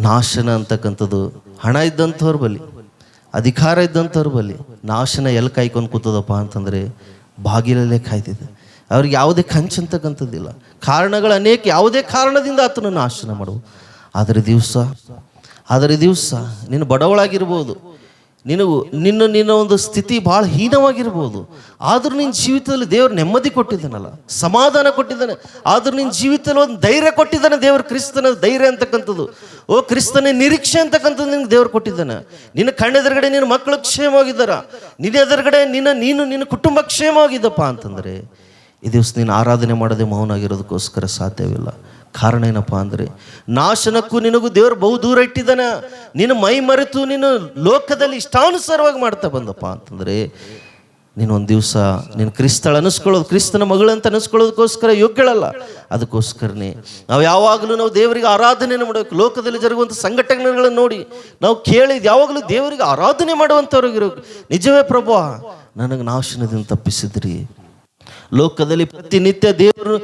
ನಾಶನ ಅಂತಕ್ಕಂಥದ್ದು ಹಣ ಇದ್ದಂಥವ್ರ ಬಳಿ, ಅಧಿಕಾರ ಇದ್ದಂಥವ್ರ ಬಳಿ ನಾಶನ ಎಲ್ಲಿ ಕಾಯ್ಕೊಂಡು ಕೂತದಪ್ಪ ಅಂತಂದರೆ ಬಾಗಿಲಲ್ಲೇ ಕಾಯ್ತಿದೆ. ಅವ್ರಿಗೆ ಯಾವುದೇ ಕಂಚು ಅಂತಕ್ಕಂಥದ್ದಿಲ್ಲ. ಕಾರಣಗಳು ಅನೇಕ, ಯಾವುದೇ ಕಾರಣದಿಂದ ಆತನ ನಾಶನ ಮಾಡುವು. ಆದರೆ ದಿವಸ ನೀನು ಬಡವಳಾಗಿರ್ಬೋದು, ನಿನ್ನ ಒಂದು ಸ್ಥಿತಿ ಭಾಳ ಹೀನವಾಗಿರ್ಬೋದು, ಆದರೂ ನಿನ್ನ ಜೀವಿತದಲ್ಲಿ ದೇವರು ನೆಮ್ಮದಿ ಕೊಟ್ಟಿದ್ದಾನಲ್ಲ, ಸಮಾಧಾನ ಕೊಟ್ಟಿದ್ದಾನೆ. ಆದರೂ ನಿನ್ನ ಜೀವಿತದಲ್ಲಿ ಒಂದು ಧೈರ್ಯ ಕೊಟ್ಟಿದ್ದಾನೆ ದೇವರು. ಕ್ರಿಸ್ತನ ಧೈರ್ಯ ಅಂತಕ್ಕಂಥದ್ದು, ಕ್ರಿಸ್ತನ ನಿರೀಕ್ಷೆ ಅಂತಕ್ಕಂಥದ್ದು ನಿನ್ಗೆ ದೇವರು ಕೊಟ್ಟಿದ್ದಾನೆ. ನಿನ್ನ ಕಣ್ಣೆದುರುಗಡೆ ನಿನ್ನ ಮಕ್ಕಳು ಕ್ಷೇಮವಾಗಿದ್ದಾರ, ನಿನ್ನ ಎದುರುಗಡೆ ನಿನ್ನ ಕುಟುಂಬ ಕ್ಷೇಮವಾಗಿದ್ದಪ್ಪ ಅಂತಂದರೆ ಈ ದಿವಸ ನೀನು ಆರಾಧನೆ ಮಾಡದೆ ಮೌನಾಗಿರೋದಕ್ಕೋಸ್ಕರ ಸಾಧ್ಯವಿಲ್ಲ. ಕಾರಣ ಏನಪ್ಪ ಅಂದರೆ ನಾಶನಕ್ಕೂ ನಿನಗೂ ದೇವರು ಬಹು ದೂರ ಇಟ್ಟಿದ್ದಾನೆ. ನೀನು ಮೈ ಮರೆತು ನೀನು ಲೋಕದಲ್ಲಿ ಇಷ್ಟಾನುಸಾರವಾಗಿ ಮಾಡ್ತಾ ಬಂದಪ್ಪ ಅಂತಂದರೆ ನೀನು ಒಂದು ದಿವಸ ನೀನು ಕ್ರಿಸ್ತಳ ಅನ್ನಿಸ್ಕೊಳ್ಳೋದು, ಕ್ರಿಸ್ತನ ಮಗಳಂತ ಅನ್ನಿಸ್ಕೊಳ್ಳೋದಕ್ಕೋಸ್ಕರ ಯೋಗ್ಯಳಲ್ಲ. ಅದಕ್ಕೋಸ್ಕರನೇ ನಾವು ಯಾವಾಗಲೂ ನಾವು ದೇವರಿಗೆ ಆರಾಧನೆಯನ್ನು ಮಾಡಬೇಕು. ಲೋಕದಲ್ಲಿ ಜರುಗುವಂಥ ಸಂಘಟನೆಗಳನ್ನು ನೋಡಿ ನಾವು ಕೇಳಿದ್ದು ಯಾವಾಗಲೂ ದೇವರಿಗೆ ಆರಾಧನೆ ಮಾಡುವಂಥವ್ರಿಗಿರೋದು. ನಿಜವೇ ಪ್ರಭು, ನನಗೆ ನಾಶನದಿಂದ ತಪ್ಪಿಸಿದ್ರಿ. ಲೋಕದಲ್ಲಿ ಪ್ರತಿನಿತ್ಯ ದೇವರು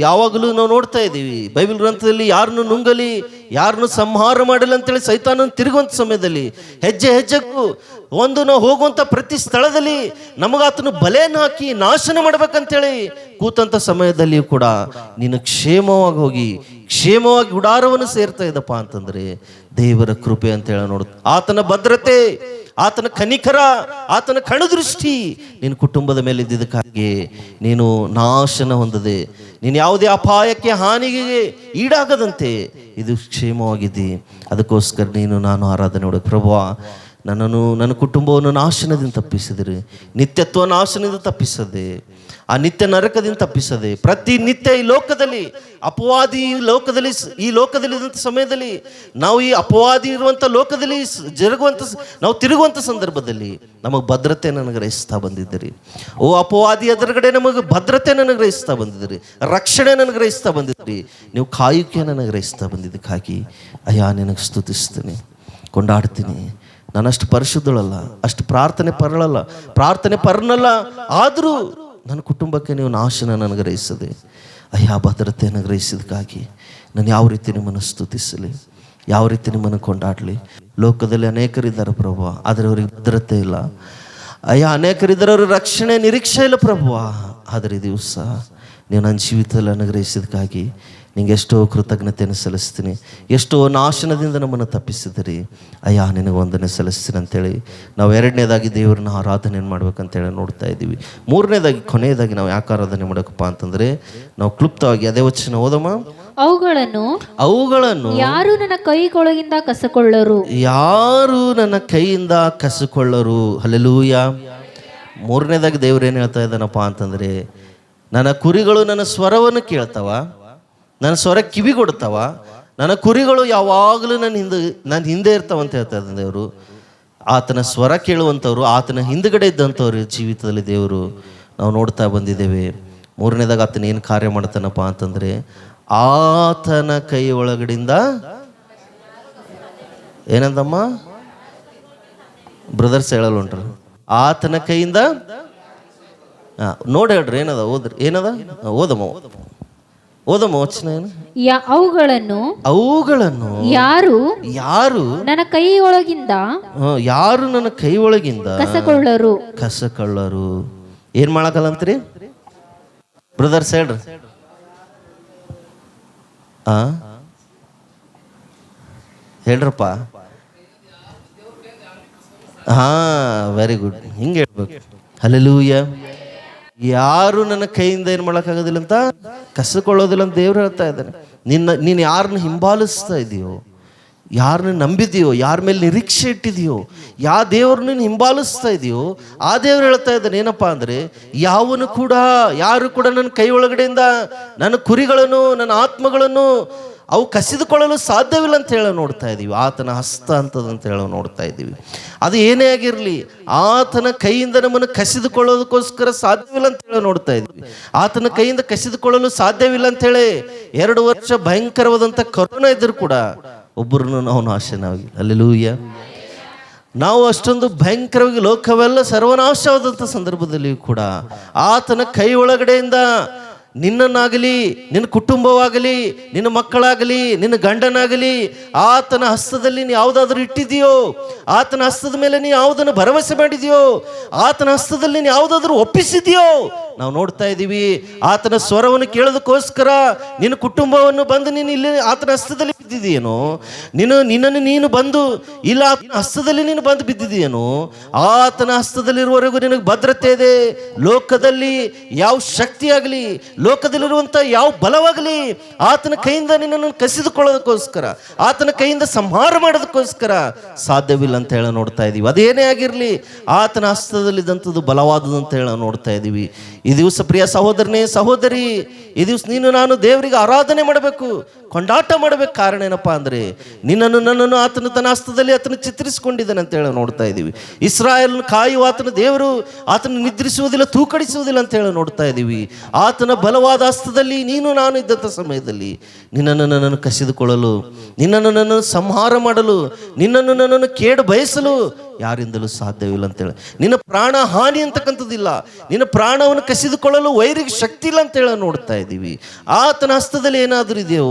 ಯಾವಾಗಲೂ ನಾವು ನೋಡ್ತಾ ಇದ್ದೀವಿ ಬೈಬಲ್ ಗ್ರಂಥದಲ್ಲಿ, ಯಾರನ್ನು ನುಂಗಲಿ, ಯಾರನ್ನು ಸಂಹಾರ ಮಾಡಲಿ ಅಂತೇಳಿ ಸೈತಾನನ ತಿರುಗುವಂಥ ಸಮಯದಲ್ಲಿ ಹೆಜ್ಜೆ ಹೆಜ್ಜೆಗೂ ನಾವು ಹೋಗುವಂಥ ಪ್ರತಿ ಸ್ಥಳದಲ್ಲಿ ನಮಗಾತನು ಬಲೆಯನ್ನು ಹಾಕಿ ನಾಶನ ಮಾಡ್ಬೇಕಂತೇಳಿ ಕೂತಂಥ ಸಮಯದಲ್ಲಿಯೂ ಕೂಡ ನೀನು ಕ್ಷೇಮವಾಗಿ ಹೋಗಿ ಕ್ಷೇಮವಾಗಿ ಗುಡಾರವನ್ನು ಸೇರ್ತಾ ಇದ್ದಪ್ಪ ಅಂತಂದರೆ ದೇವರ ಕೃಪೆ ಅಂತೇಳಿ ನೋಡುತ್ತೆ. ಆತನ ಭದ್ರತೆ, ಆತನ ಕನಿಕರ, ಆತನ ಕಣದೃಷ್ಟಿ ನಿನ್ನ ಕುಟುಂಬದ ಮೇಲೆ ಇದ್ದಿದ್ದಕ್ಕಾಗಿ ನೀನು ನಾಶನ ಹೊಂದದೆ, ನೀನು ಯಾವುದೇ ಅಪಾಯಕ್ಕೆ ಹಾನಿಗೆ ಈಡಾಗದಂತೆ ಇದು ಕ್ಷೇಮವಾಗಿದ್ದಿ. ಅದಕ್ಕೋಸ್ಕರ ನಾನು ಆರಾಧನೆ ಮಾಡಬೇಕು. ಪ್ರಭು, ನನ್ನ ಕುಟುಂಬವನ್ನು ನಾಶನದಿಂದ ತಪ್ಪಿಸಿದ್ರಿ, ನಿತ್ಯತ್ವ ನಾಶನದಿಂದ ತಪ್ಪಿಸದೆ, ಆ ನಿತ್ಯ ನರಕದಿಂದ ತಪ್ಪಿಸದೆ, ಪ್ರತಿನಿತ್ಯ ಈ ಲೋಕದಲ್ಲಿ ಅಪವಾದಿ ಈ ಲೋಕದಲ್ಲಿ ಇರುವಂಥ ಸಮಯದಲ್ಲಿ ನಾವು ಈ ಅಪವಾದಿ ಇರುವಂಥ ಲೋಕದಲ್ಲಿ ನಾವು ತಿರುಗುವಂಥ ಸಂದರ್ಭದಲ್ಲಿ ನಮಗೆ ಭದ್ರತೆ ನನಗೆ ಗ್ರಹಿಸ್ತಾ ಬಂದಿದ್ದೀರಿ. ಅಪವಾದಿ ಎದುರುಗಡೆ ನಮಗೆ ಭದ್ರತೆ ನನಗೆ ಗ್ರಹಿಸ್ತಾ ಬಂದಿದ್ದೀರಿ, ರಕ್ಷಣೆ ನನಗೆ ಗ್ರಹಿಸ್ತಾ ಬಂದಿದ್ದೀರಿ, ನೀವು ಕಾಯುಕೆ ನನಗೆ ಗ್ರಹಿಸ್ತಾ ಬಂದಿದ್ದಕ್ಕಾಗಿ ಅಯ್ಯ ನಿನಗೆ ಸ್ತುತಿಸ್ತೀನಿ, ಕೊಂಡಾಡ್ತೀನಿ. ನಾನು ಅಷ್ಟು ಪರಿಶುದ್ಧಳಲ್ಲ, ಅಷ್ಟು ಪ್ರಾರ್ಥನೆ ಪರನಲ್ಲ, ಆದರೂ ನನ್ನ ಕುಟುಂಬಕ್ಕೆ ನೀವು ನಾಶನ ನನಗೆ ಗ್ರಹಿಸದೆ ಅಯ್ಯ ಭದ್ರತೆಯನ್ನು ಗ್ರಹಿಸಿದಕ್ಕಾಗಿ ನಾನು ಯಾವ ರೀತಿ ನಿಮ್ಮನ್ನು ಸ್ತುತಿಸಲಿ, ಯಾವ ರೀತಿ ನಿಮ್ಮನ್ನು ಕೊಂಡಾಡಲಿ. ಲೋಕದಲ್ಲಿ ಅನೇಕರಿದ್ದಾರೆ ಪ್ರಭು, ಆದರೆ ಅವ್ರಿಗೆ ಭದ್ರತೆ ಇಲ್ಲ. ಅಯ್ಯ ಅನೇಕರಿದ್ದಾರೆ, ಅವ್ರಿಗೆ ರಕ್ಷಣೆ ನಿರೀಕ್ಷೆ ಇಲ್ಲ ಪ್ರಭು. ಆದರೆ ಈ ದಿವಸ ನೀವು ನನ್ನ ಜೀವಿತದಲ್ಲಿ ಅನುಗ್ರಹಿಸಿದಕ್ಕಾಗಿ ನಿಂಗೆ ಎಷ್ಟೋ ಕೃತಜ್ಞತೆಯನ್ನು ಸಲ್ಲಿಸ್ತೀನಿ. ಎಷ್ಟೋ ನಾಶನದಿಂದ ನಮ್ಮನ್ನು ತಪ್ಪಿಸಿದಿರಿ ಅಯ್ಯ, ನಿನಗೆ ವಂದನೆ ಸಲ್ಲಿಸ್ತೀನಿ ಅಂತೇಳಿ ನಾವು ಎರಡನೇದಾಗಿ ದೇವರನ್ನ ಆರಾಧನೆಯನ್ನು ಮಾಡ್ಬೇಕಂತೇಳಿ ನೋಡ್ತಾ ಇದ್ದೀವಿ. ಮೂರನೇದಾಗಿ ಕೊನೆಯದಾಗಿ ನಾವು ಯಾಕೆ ಆರಾಧನೆ ಮಾಡಬೇಕಪ್ಪ ಅಂತಂದರೆ ನಾವು ಕ್ಲುಪ್ತವಾಗಿ ಅದೇ ವಚನ ಓದಮ್ಮ. ಅವುಗಳನ್ನು ಯಾರು ನನ್ನ ಕೈಗೊಳಗಿಂದ ಕಸಕೊಳ್ಳರು. ಹಲ್ಲೆಲೂಯಾ. ಮೂರನೇದಾಗಿ ದೇವ್ರು ಏನು ಹೇಳ್ತಾ ಇದ್ದಾನಪ್ಪ ಅಂತಂದರೆ, ನನ್ನ ಕುರಿಗಳು ನನ್ನ ಸ್ವರವನ್ನು ಕೇಳ್ತಾವ, ನನ್ನ ಸ್ವರ ಕಿವಿ ಕೊಡ್ತಾವ, ನನ್ನ ಕುರಿಗಳು ಯಾವಾಗಲೂ ನನ್ನ ಹಿಂದೆ ಇರ್ತಾವಂತ ಹೇಳ್ತಾ ಇದ್ದಾನೆ ದೇವರು. ಆತನ ಸ್ವರ ಕೇಳುವಂಥವ್ರು, ಆತನ ಹಿಂದುಗಡೆ ಇದ್ದಂಥವ್ರು ಜೀವಿತದಲ್ಲಿ ದೇವರು ನಾವು ನೋಡ್ತಾ ಬಂದಿದ್ದೇವೆ. ಮೂರನೇದಾಗ ಆತನ ಏನು ಕಾರ್ಯ ಮಾಡ್ತಾನಪ್ಪ ಅಂತಂದರೆ, ಆತನ ಕೈ ಒಳಗಡೆಯಿಂದ ಏನಂದಮ್ಮ ಬ್ರದರ್ಸ್ ಹೇಳಲ್ಲ ಉಂಟ್ರು, ಆತನ ಕೈಯಿಂದ ನೋಡಿ ಹೇಳ್ರಿ ಏನದ ಓದ್ರಿ, ಏನದ ಓದಮ್ಮ ವಚನ ಏನು. ಅವುಗಳನ್ನು ಯಾರು ನನ್ನ ಕೈ ಒಳಗಿಂದ ಕಸಕೊಳ್ಳರು. ಏನ್ ಮಾಡಕಲ್ಲಂತ್ರಿ ಬ್ರದರ್ಸ್ ಹೇಳ್ರಿ. ಹೇಳ್ರಪ್ಪ. ವೆರಿ ಗುಡ್, ಹಿಂಗೆ ಹೇಳ್ಬೇಕು. ಹಲ್ಲೆಲೂಯಾ. ಯಾರು ನನ್ನ ಕೈಯಿಂದ ಏನು ಮಾಡೋಕ್ಕಾಗೋದಿಲ್ಲ ಅಂತ, ಕಸಕೊಳ್ಳೋದಿಲ್ಲ ಅಂತ ದೇವ್ರು ಹೇಳ್ತಾ ಇದ್ದಾನೆ. ನೀನು ಯಾರನ್ನ ಹಿಂಬಾಲಿಸ್ತಾ ಇದೆಯೋ, ಯಾರನ್ನ ನಂಬಿದೆಯೋ, ಯಾರ ಮೇಲೆ ನಿರೀಕ್ಷೆ ಇಟ್ಟಿದೆಯೋ, ಯಾವ ದೇವ್ರನ್ನ ನೀನು ಹಿಂಬಾಲಿಸ್ತಾ ಇದೆಯೋ ಆ ದೇವ್ರು ಹೇಳ್ತಾ ಇದ್ದಾನೆ ಏನಪ್ಪ ಅಂದರೆ, ಯಾರು ಕೂಡ ನನ್ನ ಕೈ ಒಳಗಡೆಯಿಂದ ನನ್ನ ಕುರಿಗಳನ್ನು, ನನ್ನ ಆತ್ಮಗಳನ್ನು ಅವು ಕಸಿದುಕೊಳ್ಳಲು ಸಾಧ್ಯವಿಲ್ಲ ಅಂತ ಹೇಳೋ ನೋಡ್ತಾ ಇದ್ದೀವಿ. ಆತನ ಹಸ್ತ ಅಂತದಂತ ಹೇಳೋ ನೋಡ್ತಾ ಇದ್ದೀವಿ. ಅದು ಏನೇ ಆಗಿರಲಿ, ಆತನ ಕೈಯಿಂದ ನಮ್ಮನ್ನು ಕಸಿದುಕೊಳ್ಳೋದಕ್ಕೋಸ್ಕರ ಸಾಧ್ಯವಿಲ್ಲ ಅಂತ ಹೇಳೋ ನೋಡ್ತಾ ಇದ್ವಿ. ಆತನ ಕೈಯಿಂದ ಕಸಿದುಕೊಳ್ಳಲು ಸಾಧ್ಯವಿಲ್ಲ ಅಂಥೇಳಿ 2 ವರ್ಷ ಭಯಂಕರವಾದಂಥ ಕೊರೋನಾ ಇದ್ದರೂ ಕೂಡ ಒಬ್ಬರನ್ನು ನಾವು ನಾಶನಾಗಿ, ಹಲ್ಲೆಲೂಯಾ. ನಾವು ಅಷ್ಟೊಂದು ಭಯಂಕರವಾಗಿ ಲೋಕವೆಲ್ಲ ಸರ್ವನಾಶವಾದಂಥ ಸಂದರ್ಭದಲ್ಲಿಯೂ ಕೂಡ ಆತನ ಕೈ ಒಳಗಡೆಯಿಂದ ನಿನ್ನನ್ನಾಗಲಿ, ನಿನ್ನ ಕುಟುಂಬವಾಗಲಿ, ನಿನ್ನ ಮಕ್ಕಳಾಗಲಿ, ನಿನ್ನ ಗಂಡನಾಗಲಿ ಆತನ ಹಸ್ತದಲ್ಲಿ ನೀನು ಯಾವುದಾದ್ರೂ ಇಟ್ಟಿದೆಯೋ, ಆತನ ಹಸ್ತದ ಮೇಲೆ ನೀನು ಯಾವುದನ್ನು ಭರವಸೆ ಮಾಡಿದೆಯೋ, ಆತನ ಹಸ್ತದಲ್ಲಿ ನೀನು ಯಾವುದಾದ್ರೂ ಒಪ್ಪಿಸಿದೆಯೋ, ನಾವು ನೋಡ್ತಾ ಇದ್ದೀವಿ. ಆತನ ಸ್ವರವನ್ನು ಕೇಳೋದಕ್ಕೋಸ್ಕರ ನಿನ್ನ ಕುಟುಂಬವನ್ನು ಬಂದು ನೀನು ಇಲ್ಲಿ ಆತನ ಹಸ್ತದಲ್ಲಿ ಬಿದ್ದಿದೆಯೇನೋ, ನಿನ್ನನ್ನು ನೀನು ಬಂದು ಇಲ್ಲ ಆತನ ಹಸ್ತದಲ್ಲಿ ನೀನು ಬಂದು ಬಿದ್ದಿದೆಯೇನೋ, ಆತನ ಹಸ್ತದಲ್ಲಿರುವವರೆಗೂ ನಿನಗೆ ಭದ್ರತೆ ಇದೆ. ಲೋಕದಲ್ಲಿ ಯಾವ ಶಕ್ತಿಯಾಗಲಿ, ಲೋಕದಲ್ಲಿರುವಂಥ ಯಾವ ಬಲವಾಗಲಿ ಆತನ ಕೈಯಿಂದ ನಿನ್ನನ್ನು ಕಸಿದುಕೊಳ್ಳೋದಕ್ಕೋಸ್ಕರ, ಆತನ ಕೈಯಿಂದ ಸಂಹಾರ ಮಾಡೋದಕ್ಕೋಸ್ಕರ ಸಾಧ್ಯವಿಲ್ಲ ಅಂತ ಹೇಳಿ ನೋಡ್ತಾ ಇದ್ದೀವಿ. ಅದೇನೇ ಆಗಿರಲಿ ಆತನ ಹಸ್ತದಲ್ಲಿದ್ದಂಥದ್ದು ಬಲವಾದದ್ದು ಅಂತ ಹೇಳಿ ನೋಡ್ತಾ ಇದ್ದೀವಿ. ಈ ದಿವಸ ಪ್ರಿಯ ಸಹೋದರನೇ, ಸಹೋದರಿ, ಈ ದಿವಸ ನೀನು ನಾನು ದೇವರಿಗೆ ಆರಾಧನೆ ಮಾಡಬೇಕು, ಕೊಂಡಾಟ ಮಾಡಬೇಕು. ಕಾರಣ ಏನಪ್ಪ ಅಂದರೆ ನನ್ನನ್ನು ಆತನು ತನ್ನ ಹಸ್ತದಲ್ಲಿ ಆತನು ಚಿತ್ರಿಸಿಕೊಂಡಿದ್ದಾನೆ ಅಂತ ಹೇಳಿ ನೋಡ್ತಾ ಇದ್ದೀವಿ. ಇಸ್ರಾಯೇಲ್ ಕಾಯುವ ಆತನ ದೇವರು ಆತನು ನಿದ್ರಿಸುವುದಿಲ್ಲ, ತೂಕಡಿಸುವುದಿಲ್ಲ ಅಂತ ಹೇಳಿ ನೋಡ್ತಾ ಇದ್ದೀವಿ. ಆತನ ಬಲವಾದ ಹಸ್ತದಲ್ಲಿ ನೀನು ನಾನು ಇದ್ದಂಥ ಸಮಯದಲ್ಲಿ ನನ್ನನ್ನು ಕಸಿದುಕೊಳ್ಳಲು, ನನ್ನನ್ನು ಸಂಹಾರ ಮಾಡಲು, ನನ್ನನ್ನು ಕೇಡು ಬಯಸಲು ಯಾರಿಂದಲೂ ಸಾಧ್ಯವಿಲ್ಲ ಅಂತೇಳಿ. ನಿನ್ನ ಪ್ರಾಣ ಹಾನಿ ಅಂತಕ್ಕಂಥದ್ದಿಲ್ಲ, ನಿನ್ನ ಪ್ರಾಣವನ್ನು ಕಸಿದುಕೊಳ್ಳಲು ವೈರಿಗೆ ಶಕ್ತಿ ಇಲ್ಲ ಅಂತೇಳಿ ನೋಡ್ತಾ ಇದ್ದೀವಿ. ಆತನ ಹಸ್ತದಲ್ಲಿ ಏನಾದರೂ ಇದೆಯೋ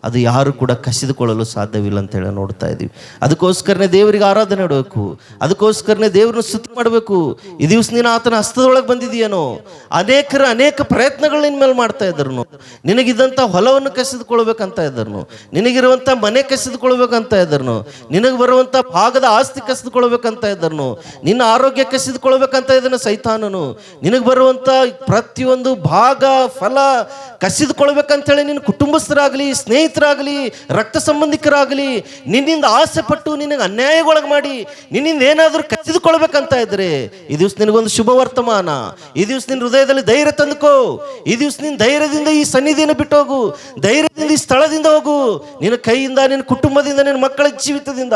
ಅದು ಯಾರು ಕೂಡ ಕಸಿದುಕೊಳ್ಳಲು ಸಾಧ್ಯವಿಲ್ಲ ಅಂತೇಳಿ ನೋಡ್ತಾ ಇದ್ದೀವಿ. ಅದಕ್ಕೋಸ್ಕರನೇ ದೇವರಿಗೆ ಆರಾಧನೆ ಮಾಡಬೇಕು, ಅದಕ್ಕೋಸ್ಕರನೇ ದೇವರನ್ನ ಸ್ತುತಿ ಮಾಡಬೇಕು. ಈ ದಿವಸ ನೀನು ಆತನ ಹಸ್ತದೊಳಗೆ ಬಂದಿದೆಯೇನೋ, ಅನೇಕ ಪ್ರಯತ್ನಗಳು ನಿನ್ನ ಮೇಲೆ ಮಾಡ್ತಾ ಇದ್ರು, ನಿನಗಿದ್ದಂಥ ಹೊಲವನ್ನು ಕಸಿದುಕೊಳ್ಬೇಕಂತ ಇದ್ರು, ನಿನಗಿರುವಂಥ ಮನೆ ಕಸಿದುಕೊಳ್ಬೇಕಂತ ಇದ್ರು, ನಿನಗೆ ಬರುವಂಥ ಭಾಗದ ಆಸ್ತಿ ಕಸಿದುಕೊಳ್ಬೇಕಂತ ಇದ್ರು, ನಿನ್ನ ಆರೋಗ್ಯ ಕಸಿದುಕೊಳ್ಬೇಕಂತ ಇದನ್ನು ಸೈತಾನನು, ನಿನಗೆ ಬರುವಂಥ ಪ್ರತಿಯೊಂದು ಭಾಗ ಫಲ ಕಸಿದುಕೊಳ್ಬೇಕಂತೇಳಿ ನಿನ್ನ ಕುಟುಂಬಸ್ಥರಾಗಲಿ, ಸ್ನೇಹಿತರಾಗಲಿ, ರಕ್ತ ಸಂಬಂಧಿಕರಾಗಲಿ ನಿನ್ನಿಂದ ಆಸೆ ಪಟ್ಟು ನಿನಗೆ ಅನ್ಯಾಯಗೊಳಗೆ ಮಾಡಿ ನಿನ್ನಿಂದ ಏನಾದರೂ ಕಸಿದುಕೊಳ್ಬೇಕಂತ ಇದ್ರೆ ಈ ದಿವಸ ನಿನಗೊಂದು ಶುಭ ವರ್ತಮಾನ. ಈ ದಿವಸ ನಿನ್ನ ಹೃದಯದಲ್ಲಿ ಧೈರ್ಯ ತಂದುಕೋ. ಈ ದಿವಸ ನಿನ್ನ ಧೈರ್ಯದಿಂದ ಈ ಸನ್ನಿಧಿಯನ್ನು ಬಿಟ್ಟು ಹೋಗು, ಧೈರ್ಯದಿಂದ ಈ ಸ್ಥಳದಿಂದ ಹೋಗು. ನಿನ್ನ ಕೈಯಿಂದ, ನಿನ್ನ ಕುಟುಂಬದಿಂದ, ನಿನ್ನ ಮಕ್ಕಳ ಜೀವಿತದಿಂದ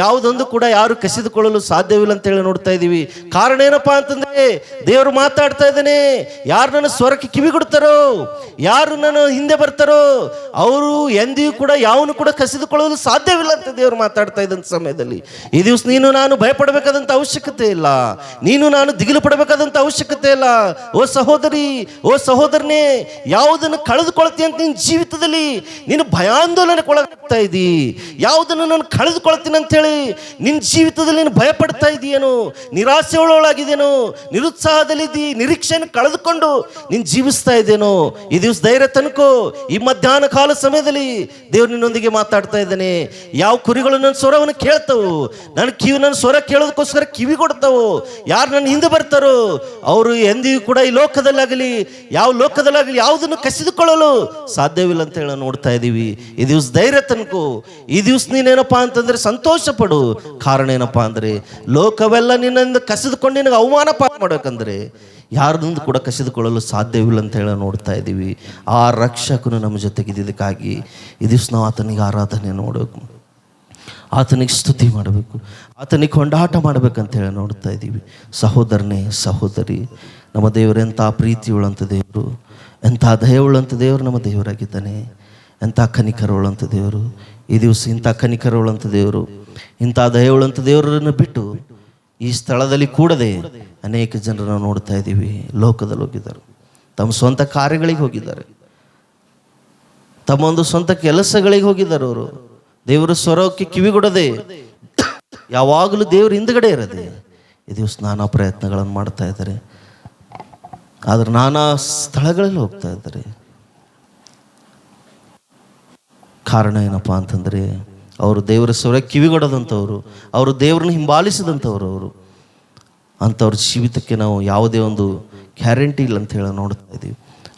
ಯಾವುದೊಂದು ಕೂಡ ಯಾರು ಕಸಿದುಕೊಳ್ಳಲು ಸಾಧ್ಯವಿಲ್ಲ ಅಂತ ಹೇಳಿ ನೋಡ್ತಾ ಇದ್ದೀವಿ. ಕಾರಣ ಏನಪ್ಪಾ ಅಂತಂದ್ರೆ ದೇವರು ಮಾತಾಡ್ತಾ ಇದ್ದಾನೆ. ಯಾರು ನನ್ನ ಸ್ವರಕ್ಕೆ ಕಿವಿಗೊಡ್ತಾರೋ, ಯಾರು ನನ್ನ ಹಿಂದೆ ಬರ್ತಾರೋ ಅವರು ಎಂದಿಗೂ ಕೂಡ ಯಾವನು ಕೂಡ ಕಸಿದುಕೊಳ್ಳಲು ಸಾಧ್ಯವಿಲ್ಲ ಅಂತ ದೇವರು ಮಾತಾಡ್ತಾ ಇದ್ದಂಥ ಸಮಯದಲ್ಲಿ ಈ ದಿವಸ ನೀನು ನಾನು ಭಯಪಡಬೇಕಾದಂಥ ಅವಶ್ಯಕತೆ ಇಲ್ಲ, ನೀನು ನಾನು ದಿಗಿಲು ಪಡಬೇಕಾದಂಥ ಅವಶ್ಯಕತೆ ಇಲ್ಲ. ಓ ಸಹೋದರಿ, ಓ ಸಹೋದರನೇ, ಯಾವುದನ್ನು ಕಳೆದುಕೊಳ್ತೀನಿ ಅಂತ ನಿನ್ನ ಜೀವಿತದಲ್ಲಿ ನೀನು ಭಯಾಂದೋಲನಕ್ಕೊಳಗಾಗ್ತಾ ಇದ್ದಿ, ಯಾವುದನ್ನು ನಾನು ಕಳೆದುಕೊಳ್ತೀನಿ ಅಂತ ಹೇಳಿ ನಿನ್ನ ಜೀವಿತದಲ್ಲಿ ನೀನು ಭಯಪಡ್ತಾ ಇದೆಯೇನೋ, ನಿರಾಸೆ ಒಳಗಾಗಿದೆಯೇನೋ, ನಿರುತ್ಸಾಹದಲ್ಲಿದ್ದಿ, ನಿರೀಕ್ಷೆಯನ್ನು ಕಳೆದುಕೊಂಡು ನೀನು ಜೀವಿಸ್ತಾ ಇದ್ದೇನೋ, ಈ ದಿವಸ ಧೈರ್ಯ ತನಕೋ. ಈ ಮಧ್ಯಾಹ್ನ ಕಾಲ ಸಮಯದಲ್ಲಿ ದೇವರು ನಿನ್ನೊಂದಿಗೆ ಮಾತಾಡ್ತಾ ಇದ್ದಾನೆ. ಯಾವ ಕುರಿಗಳು ನನ್ನ ಸ್ವರವನ್ನು ಕೇಳ್ತಾವು, ನನ್ನ ಸ್ವರ ಕೇಳೋದಕ್ಕೋಸ್ಕರ ಕಿವಿ ಕೊಡ್ತಾವೋ, ಯಾರು ನನ್ನ ಹಿಂದೆ ಬರ್ತಾರೋ ಅವರು ಎಂದಿಗೂ ಕೂಡ ಈ ಲೋಕದಲ್ಲಾಗಲಿ ಯಾವ ಲೋಕದಲ್ಲಾಗಲಿ ಯಾವುದನ್ನು ಕಸಿದುಕೊಳ್ಳಲು ಸಾಧ್ಯವಿಲ್ಲ ಅಂತ ಹೇಳಿ ನೋಡ್ತಾ ಇದ್ದೀವಿ. ಈ ದಿವಸ ಧೈರ್ಯ ತನಕೋ. ಈ ದಿವಸ ನೀನೇನಪ್ಪಾ ಅಂತಂದ್ರೆ ಸಂತೋಷ ಪಡು. ಕಾರಣ ಏನಪ್ಪಾ ಅಂದ್ರೆ ಲೋಕವೆಲ್ಲ ನಿನ್ನಿಂದ ಕಸಿದುಕೊಂಡು ನಿನಗೆ ಅವಮಾನ ಪಾಠ ಮಾಡ್ಬೇಕಂದ್ರೆ ಯಾರದೊಂದು ಕೂಡ ಕಸಿದುಕೊಳ್ಳಲು ಸಾಧ್ಯವಿಲ್ಲ ಅಂತ ಹೇಳಿ ನೋಡ್ತಾ ಇದ್ದೀವಿ. ಆ ರಕ್ಷಕನು ನಮ್ಮ ಜೊತೆಗಿದ್ದಕ್ಕಾಗಿ ಈ ದಿವಸ ನಾವು ಆತನಿಗೆ ಆರಾಧನೆ ನೋಡಬೇಕು, ಆತನಿಗೆ ಸ್ತುತಿ ಮಾಡಬೇಕು, ಆತನಿಗೆ ಕೊಂಡಾಟ ಮಾಡಬೇಕಂತ ಹೇಳಿ ನೋಡ್ತಾ ಇದ್ದೀವಿ. ಸಹೋದರನೇ, ಸಹೋದರಿ, ನಮ್ಮ ದೇವರು ಎಂಥ ಪ್ರೀತಿಯುಳ್ಳಂಥ ದೇವರು, ಎಂಥ ದಯವುಳ್ಳಂಥ ದೇವರು ನಮ್ಮ ದೇವರಾಗಿದ್ದಾನೆ. ಎಂಥ ಕನಿಕರವುಳ್ಳಂಥ ದೇವರು. ಈ ದಿವಸ ಇಂಥ ಕನಿಕರವುಳ್ಳಂಥ ದೇವರು, ಇಂಥ ದಯವುಳ್ಳಂಥ ದೇವರನ್ನು ಬಿಟ್ಟು ಈ ಸ್ಥಳದಲ್ಲಿ ಕೂಡದೆ ಅನೇಕ ಜನರನ್ನು ನೋಡ್ತಾ ಇದ್ದೀವಿ. ಲೋಕದಲ್ಲಿ ಹೋಗಿದ್ದಾರೆ, ತಮ್ಮ ಸ್ವಂತ ಕಾರ್ಯಗಳಿಗೆ ಹೋಗಿದ್ದಾರೆ, ತಮ್ಮ ಒಂದು ಸ್ವಂತ ಕೆಲಸಗಳಿಗೆ ಹೋಗಿದ್ದಾರೆ. ಅವರು ದೇವರ ಸ್ವರಕ್ಕೆ ಕಿವಿಗೊಡದೆ ಯಾವಾಗಲೂ ದೇವರು ಹಿಂದ್ಗಡೆ ಇರದೆ ಈ ದಿವಸ ನಾನಾ ಪ್ರಯತ್ನಗಳನ್ನು ಮಾಡ್ತಾ ಇದ್ದಾರೆ, ಆದ್ರೆ ನಾನಾ ಸ್ಥಳಗಳಲ್ಲಿ ಹೋಗ್ತಾ ಇದ್ದಾರೆ. ಕಾರಣ ಏನಪ್ಪಾ ಅಂತಂದ್ರೆ ಅವರು ದೇವರ ಸ್ವರಕ್ಕೆ ಕಿವಿಗೊಡದಂಥವ್ರು, ಅವರು ದೇವರನ್ನ ಹಿಂಬಾಲಿಸಿದಂಥವ್ರು. ಅವರು ಅಂಥವ್ರ ಜೀವಿತಕ್ಕೆ ನಾವು ಯಾವುದೇ ಒಂದು ಗ್ಯಾರಂಟಿ ಇಲ್ಲ ಅಂತ ಹೇಳಿ ನೋಡ್ತಾ ಇದ್ದೀವಿ.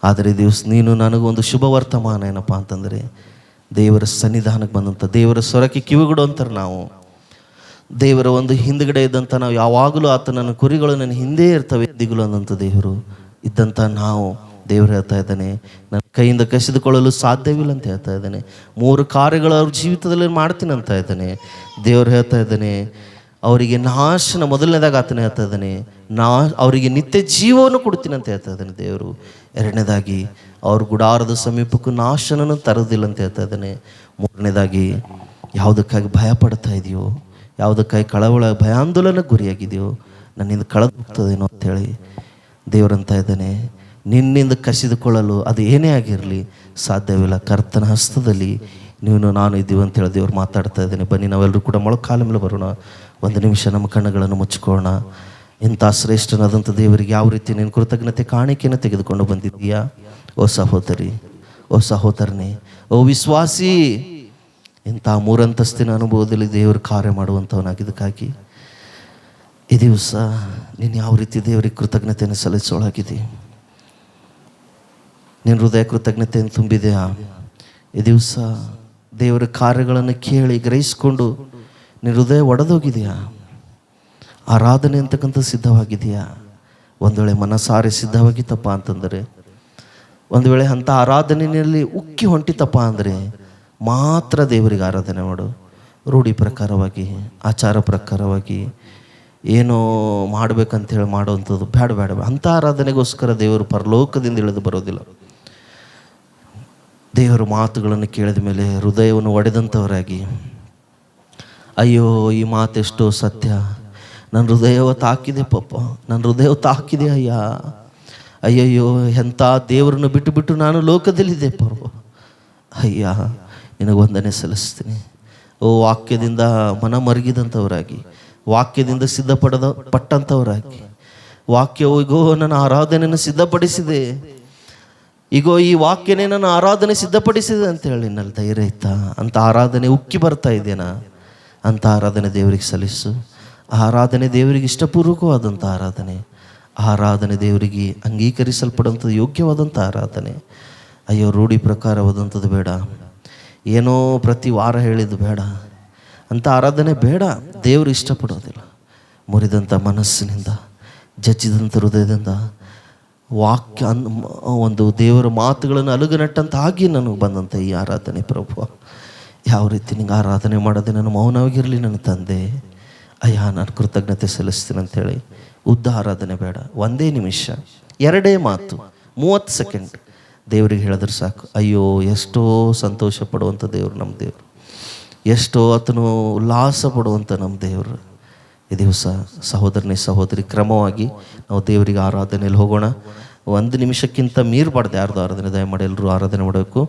ಆದರೆ ಈ ದಿವಸ ನೀನು ನನಗೊಂದು ಶುಭ ವರ್ತಮಾನ ಏನಪ್ಪ ಅಂತಂದರೆ ದೇವರ ಸನ್ನಿಧಾನಕ್ಕೆ ಬಂದಂಥ, ದೇವರ ಸ್ವರಕ್ಕೆ ಕಿವಿಗೊಡುವಂಥವ್ರು ನಾವು. ದೇವರ ಒಂದು ಹಿಂದ್ಗಡೆ ಇದ್ದಂಥ ನಾವು ಯಾವಾಗಲೂ ಆತನ ಕುರಿಗಳು ನನ್ನ ಹಿಂದೆ ಇರ್ತವೆ ದಿಗುಲು ಅನ್ನೋಂಥ ದೇವರು ಇದ್ದಂಥ ನಾವು, ದೇವರು ಹೇಳ್ತಾ ಇದ್ದಾನೆ ನನ್ನ ಕೈಯಿಂದ ಕಸಿದುಕೊಳ್ಳಲು ಸಾಧ್ಯವಿಲ್ಲ ಅಂತ ಹೇಳ್ತಾ ಇದ್ದಾನೆ. 3 ಕಾರ್ಯಗಳು ಅವ್ರ ಜೀವಿತದಲ್ಲಿ ಮಾಡ್ತೀನಿ ಅಂತ ಇದ್ದಾನೆ. ದೇವರು ಹೇಳ್ತಾ ಇದ್ದಾನೆ ಅವರಿಗೆ ನಾಶನ, ಮೊದಲನೇದಾಗಿ ಆತನ ಹೇಳ್ತಾ ಇದ್ದಾನೆ ಅವರಿಗೆ ನಿತ್ಯ ಜೀವವನ್ನು ಕೊಡ್ತೀನಿ ಅಂತ ಹೇಳ್ತಾ ಇದ್ದಾನೆ ದೇವರು. ಎರಡನೇದಾಗಿ ಅವ್ರ ಗುಡಾರದ ಸಮೀಪಕ್ಕೂ ನಾಶನನ್ನು ತರೋದಿಲ್ಲ ಅಂತ ಹೇಳ್ತಾ ಇದ್ದಾನೆ. ಮೂರನೇದಾಗಿ ಯಾವುದಕ್ಕಾಗಿ ಭಯ ಪಡ್ತಾ ಇದೆಯೋ, ಯಾವುದಕ್ಕಾಗಿ ಭಯಾಂದೋಲನಕ್ಕೆ ಗುರಿಯಾಗಿದೆಯೋ, ನನ್ನಿಂದ ಕಳೆದು ಹೋಗ್ತದೇನೋ ಅಂಥೇಳಿ ದೇವರಂತ ಇದ್ದಾನೆ. ನಿನ್ನಿಂದ ಕಸಿದುಕೊಳ್ಳಲು ಅದು ಏನೇ ಆಗಿರಲಿ ಸಾಧ್ಯವಿಲ್ಲ. ಕರ್ತನ ಹಸ್ತದಲ್ಲಿ ನೀವು ನಾನು ಇದ್ದೀವಿ ಅಂತ ಹೇಳಿ ದೇವ್ರು ಮಾತಾಡ್ತಾ ಇದ್ದೀನಿ. ಬನ್ನಿ ನಾವೆಲ್ಲರೂ ಕೂಡ ಮೊಳಕಾಲ ಮೇಲೆ ಬರೋಣ. ಒಂದು ನಿಮಿಷ ನಮ್ಮ ಕಣ್ಣುಗಳನ್ನು ಮುಚ್ಕೊಳ್ಳೋಣ. ಇಂಥ ಶ್ರೇಷ್ಠನಾದಂಥ ದೇವರಿಗೆ ಯಾವ ರೀತಿ ನೀನು ಕೃತಜ್ಞತೆ ಕಾಣಿಕೆಯನ್ನು ತೆಗೆದುಕೊಂಡು ಬಂದಿದ್ದೀಯಾ? ಓ ಸಹೋದರಿ, ಓ ಸಹೋದರನೇ, ಓ ವಿಶ್ವಾಸಿ, ಇಂಥ ಮೂರಂತಸ್ತಿನ ಅನುಭವದಲ್ಲಿ ದೇವರು ಕಾರ್ಯ ಮಾಡುವಂಥವನಾಗಿದ್ದಕ್ಕಾಗಿ ಈ ದಿವಸ ನೀನು ಯಾವ ರೀತಿ ದೇವರಿಗೆ ಕೃತಜ್ಞತೆಯನ್ನು ಸಲ್ಲಿಸೋಳಾಗಿದೆ? ನೀನು ಹೃದಯ ಕೃತಜ್ಞತೆಯನ್ನು ತುಂಬಿದೆಯಾ? ಈ ದಿವಸ ದೇವರ ಕಾರ್ಯಗಳನ್ನು ಕೇಳಿ ಗ್ರಹಿಸಿಕೊಂಡು ನಿನ್ನ ಹೃದಯ ಒಡೆದೋಗಿದೆಯಾ? ಆರಾಧನೆ ಅಂತಕ್ಕಂಥ ಸಿದ್ಧವಾಗಿದೆಯಾ? ಒಂದು ವೇಳೆ ಮನಸಾರೆ ಸಿದ್ಧವಾಗಿತ್ತಪ್ಪ ಅಂತಂದರೆ, ಒಂದು ವೇಳೆ ಅಂಥ ಆರಾಧನೆಯಲ್ಲಿ ಉಕ್ಕಿ ಹೊಂಟಿತಪ್ಪ ಅಂದರೆ ಮಾತ್ರ ದೇವರಿಗೆ ಆರಾಧನೆ ಮಾಡು. ರೂಢಿ ಪ್ರಕಾರವಾಗಿ, ಆಚಾರ ಪ್ರಕಾರವಾಗಿ ಏನೋ ಮಾಡಬೇಕಂತೇಳಿ ಮಾಡುವಂಥದ್ದು ಬೇಡ. ಅಂಥ ಆರಾಧನೆಗೋಸ್ಕರ ದೇವರು ಪರಲೋಕದಿಂದ ಇಳಿದು ಬರೋದಿಲ್ಲ. ದೇವರ ಮಾತುಗಳನ್ನು ಕೇಳಿದ ಮೇಲೆ ಹೃದಯವನ್ನು ಒಡೆದಂಥವರಾಗಿ, ಅಯ್ಯೋ ಈ ಮಾತೆಷ್ಟೋ ಸತ್ಯ, ನನ್ನ ಹೃದಯವ ತಾಕಿದೆ ಪಾಪ, ನನ್ನ ಹೃದಯವ ತಾಕಿದೆ ಅಯ್ಯ, ಅಯ್ಯಯ್ಯೋ ಎಂಥ ದೇವರನ್ನು ಬಿಟ್ಟು ನಾನು ಲೋಕದಲ್ಲಿದ್ದೆ ಪರ್ವ, ಅಯ್ಯ ನಿನಗೆ ವಂದನೆ ಸಲ್ಲಿಸ್ತೀನಿ. ಓ ವಾಕ್ಯದಿಂದ ಮನ ಮರುಗಿದಂಥವರಾಗಿ, ವಾಕ್ಯದಿಂದ ಪಟ್ಟಂಥವರಾಗಿ, ವಾಕ್ಯವು ಈಗೋ ನನ್ನ ಆರಾಧನೆಯನ್ನು ಸಿದ್ಧಪಡಿಸಿದೆ, ಈಗೋ ಈ ವಾಕ್ಯನೇ ನನ್ನ ಆರಾಧನೆ ಸಿದ್ಧಪಡಿಸಿದೆ ಅಂತೇಳಿ ನಿನ್ನಲ್ಲಿ ಧೈರ್ಯ ಇತ್ತಾ? ಅಂಥ ಆರಾಧನೆ ಉಕ್ಕಿ ಬರ್ತಾ ಇದೆಯಾ? ಅಂಥ ಆರಾಧನೆ ದೇವರಿಗೆ ಸಲ್ಲಿಸು. ಆರಾಧನೆ ದೇವರಿಗೆ ಇಷ್ಟಪೂರ್ವಕವಾದಂಥ ಆರಾಧನೆ ದೇವರಿಗೆ ಅಂಗೀಕರಿಸಲ್ಪಡುವಂಥದ್ದು ಯೋಗ್ಯವಾದಂಥ ಆರಾಧನೆ. ಅಯ್ಯೋ ರೂಢಿ ಪ್ರಕಾರವಾದಂಥದ್ದು ಬೇಡ, ಏನೋ ಪ್ರತಿ ವಾರ ಹೇಳಿದ್ದು ಬೇಡ, ಅಂಥ ಆರಾಧನೆ ಬೇಡ. ದೇವರು ಇಷ್ಟಪಡೋದಿಲ್ಲ. ಮುರಿದಂಥ ಮನಸ್ಸಿನಿಂದ, ಜಜ್ಜಿದಂಥ ಹೃದಯದಿಂದ, ವಾಕ್ಯ ಒಂದು ದೇವರ ಮಾತುಗಳನ್ನು ಅಲುಗನಟ್ಟಂತ ಆಗಿ ನನಗೆ ಬಂದಂಥ ಈ ಆರಾಧನೆ ಪ್ರಭು, ಯಾವ ರೀತಿ ನಿಂಗೆ ಆರಾಧನೆ ಮಾಡೋದೆ ನಾನು ಮೌನವಾಗಿರಲಿ ನನ್ನ ತಂದೆ. ಅಯ್ಯ ನಾನು ಕೃತಜ್ಞತೆ ಸಲ್ಲಿಸ್ತೀನಿ ಅಂಥೇಳಿ ಉದ್ದ ಆರಾಧನೆ ಬೇಡ. ಒಂದೇ ನಿಮಿಷ, 2 ಮಾತು, 30 ಸೆಕೆಂಡ್ ದೇವರಿಗೆ ಹೇಳಿದ್ರೆ ಸಾಕು. ಅಯ್ಯೋ ಎಷ್ಟೋ ಸಂತೋಷ ಪಡುವಂಥ ದೇವರು ನಮ್ಮ ದೇವರು, ಎಷ್ಟೋ ಆತನು ಉಲ್ಲಾಸ ಪಡುವಂಥ ನಮ್ಮ ದೇವರು. ಈ ದಿವಸ ಸಹೋದರನೇ ಸಹೋದರಿ, ಕ್ರಮವಾಗಿ ನಾವು ದೇವರಿಗೆ ಆರಾಧನೆಯಲ್ಲಿ ಹೋಗೋಣ. 1 ನಿಮಿಷಕ್ಕಿಂತ ಮೀರಬಾರ್ದು ಯಾರ್ದು ಆರಾಧನೆ. ದಯಮಾಡಿ ಎಲ್ಲರೂ ಆರಾಧನೆ ಮಾಡಬೇಕು.